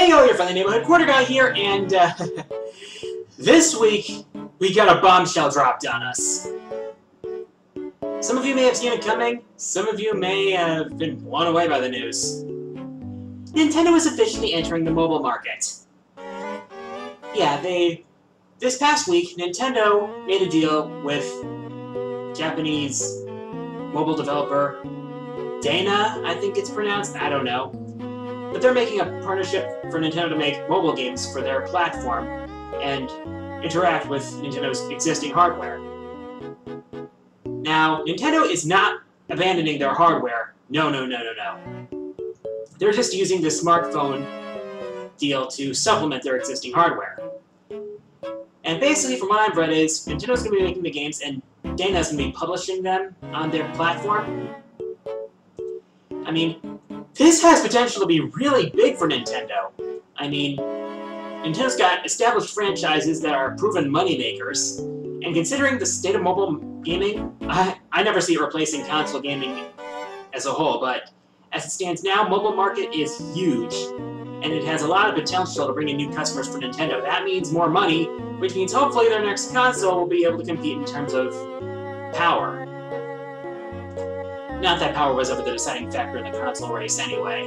Hey yo, your friendly neighborhood quarter guy here, and this week we got a bombshell dropped on us. Some of you may have seen it coming, some of you may have been blown away by the news. Nintendo is officially entering the mobile market. Yeah, this past week, Nintendo made a deal with Japanese mobile developer Dana, I think it's pronounced, I don't know. But they're making a partnership for Nintendo to make mobile games for their platform and interact with Nintendo's existing hardware. Now, Nintendo is not abandoning their hardware. No. They're just using the smartphone deal to supplement their existing hardware. And basically, from what I've read, is Nintendo's going to be making the games and Dana's going to be publishing them on their platform. I mean, this has potential to be really big for Nintendo. I mean, Nintendo's got established franchises that are proven moneymakers, and considering the state of mobile gaming, I never see it replacing console gaming as a whole, but as it stands now, mobile market is huge, and it has a lot of potential to bring in new customers for Nintendo. That means more money, which means hopefully their next console will be able to compete in terms of power. Not that power was ever the deciding factor in the console race anyway.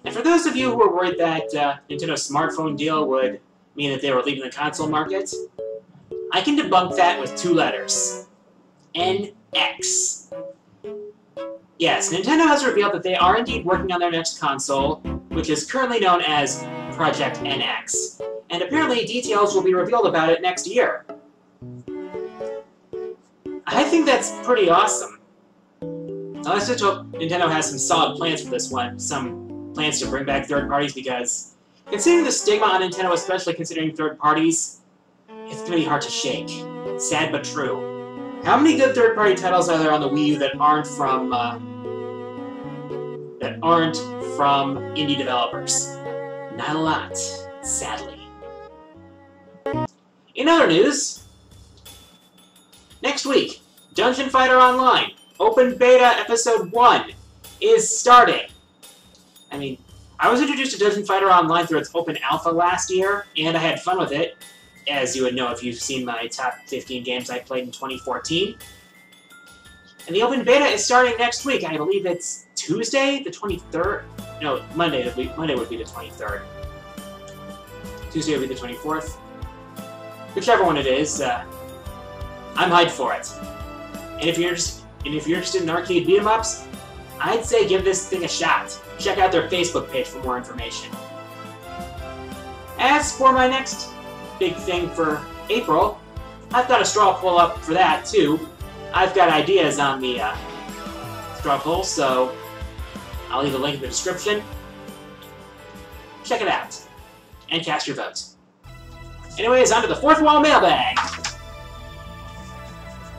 And for those of you who are worried that Nintendo's smartphone deal would mean that they were leaving the console market, I can debunk that with two letters. NX. Yes, Nintendo has revealed that they are indeed working on their next console, which is currently known as Project NX. And apparently details will be revealed about it next year. I think that's pretty awesome. Now, let's just hope Nintendo has some solid plans for this one, some plans to bring back third parties, because considering the stigma on Nintendo, especially considering third parties, it's going to be hard to shake. Sad but true. How many good third-party titles are there on the Wii U that aren't from indie developers? Not a lot, sadly. In other news, next week, Dungeon Fighter Online, Open Beta Episode 1 is starting. I mean, I was introduced to Dungeon Fighter Online through its Open Alpha last year, and I had fun with it, as you would know if you've seen my top 15 games I played in 2014. And the Open Beta is starting next week. I believe it's Tuesday, the 23rd? No, Monday would be the 23rd. Tuesday would be the 24th. Whichever one it is, I'm hyped for it. And if you're interested in arcade beat-em-ups, I'd say give this thing a shot. Check out their Facebook page for more information. As for my next big thing for April, I've got a straw poll up for that too. I've got ideas on the straw poll, so I'll leave a link in the description. Check it out and cast your vote. Anyways, on to the fourth wall mailbag.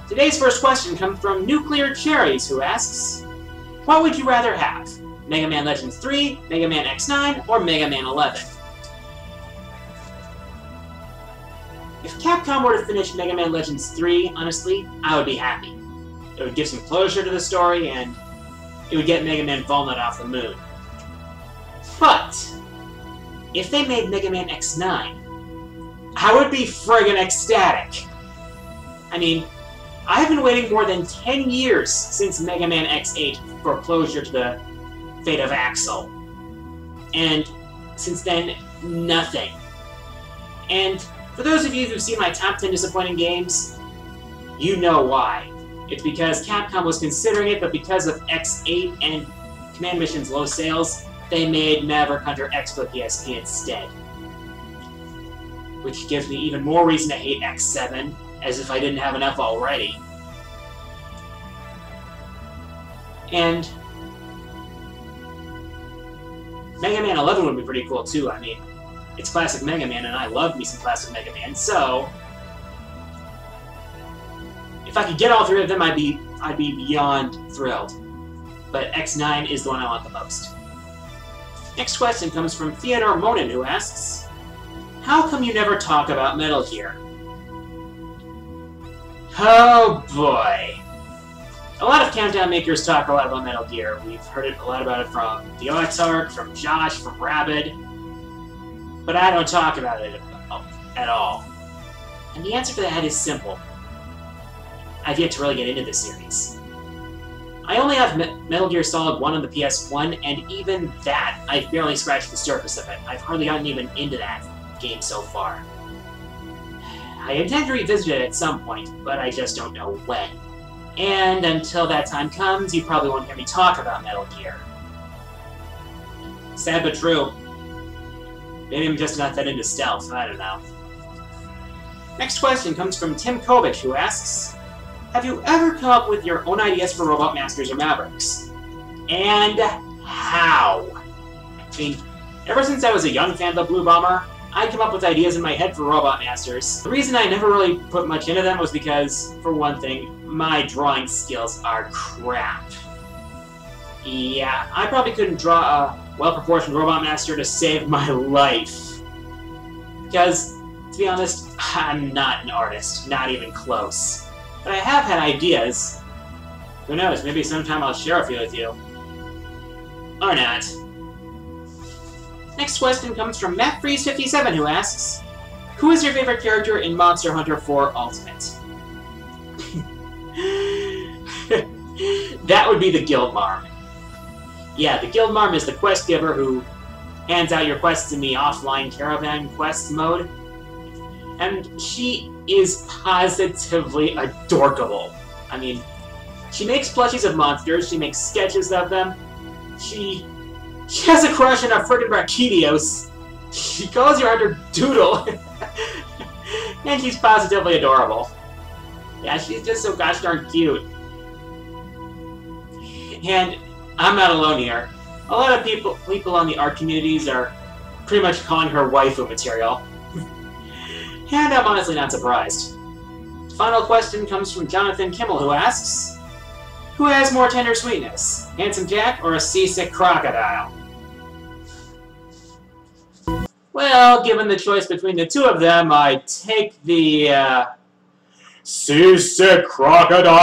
Today's first question comes from Nuclear Cherries, who asks, what would you rather have? Mega Man Legends 3, Mega Man X9, or Mega Man 11? If Capcom were to finish Mega Man Legends 3, honestly, I would be happy. It would give some closure to the story, and it would get Mega Man Volnut off the moon. But if they made Mega Man X9, I would be friggin' ecstatic. I mean, I've been waiting more than 10 years since Mega Man X8 for closure to the fate of Axel. And since then, nothing. And for those of you who've seen my top 10 disappointing games, you know why. It's because Capcom was considering it, but because of X8 and Command Mission's low sales, they made Maverick Hunter X for PSP instead. Which gives me even more reason to hate X7, as if I didn't have enough already. And Mega Man 11 would be pretty cool too. I mean, it's classic Mega Man, and I love me some classic Mega Man, so if I could get all three of them, I'd be beyond thrilled. But X9 is the one I want the most. Next question comes from Theodore Monin, who asks, how come you never talk about Metal Gear? Oh boy. A lot of Countdown makers talk a lot about Metal Gear. We've heard a lot about it from the OXARC, from Josh, from Rabid. But I don't talk about it at all. And the answer to that is simple. I've yet to really get into this series. I only have Metal Gear Solid 1 on the PS1, and even that, I've barely scratched the surface of it. I've hardly gotten even into that game so far. I intend to revisit it at some point, but I just don't know when. And until that time comes, you probably won't hear me talk about Metal Gear. Sad but true. Maybe I'm just not that into stealth, I don't know. Next question comes from Tim Kovich, who asks, have you ever come up with your own ideas for Robot Masters or Mavericks? And how? I mean, ever since I was a young fan of the Blue Bomber, I'd come up with ideas in my head for Robot Masters. The reason I never really put much into them was because, for one thing, my drawing skills are crap. Yeah, I probably couldn't draw a well-proportioned Robot Master to save my life. Because, to be honest, I'm not an artist, not even close. But I have had ideas. Who knows, maybe sometime I'll share a few with you. Or not. Next question comes from MattFreeze57, who asks, who is your favorite character in Monster Hunter 4 Ultimate? That would be the Guildmarm. Yeah, the Guildmarm is the quest giver who hands out your quests in the offline caravan quests mode. And she is positively adorable. I mean, she makes plushies of monsters, she makes sketches of them, she has a crush on a frickin' Rakidios, she calls your hunter Doodle, and she's positively adorable. Yeah, she's just so gosh darn cute. And I'm not alone here. A lot of people on the art communities are pretty much calling her waifu material. And I'm honestly not surprised. Final question comes from Jonathan Kimmel, who asks, who has more tender sweetness, Handsome Jack or a seasick crocodile? Well, given the choice between the two of them, I'd take the, seasick crocodile!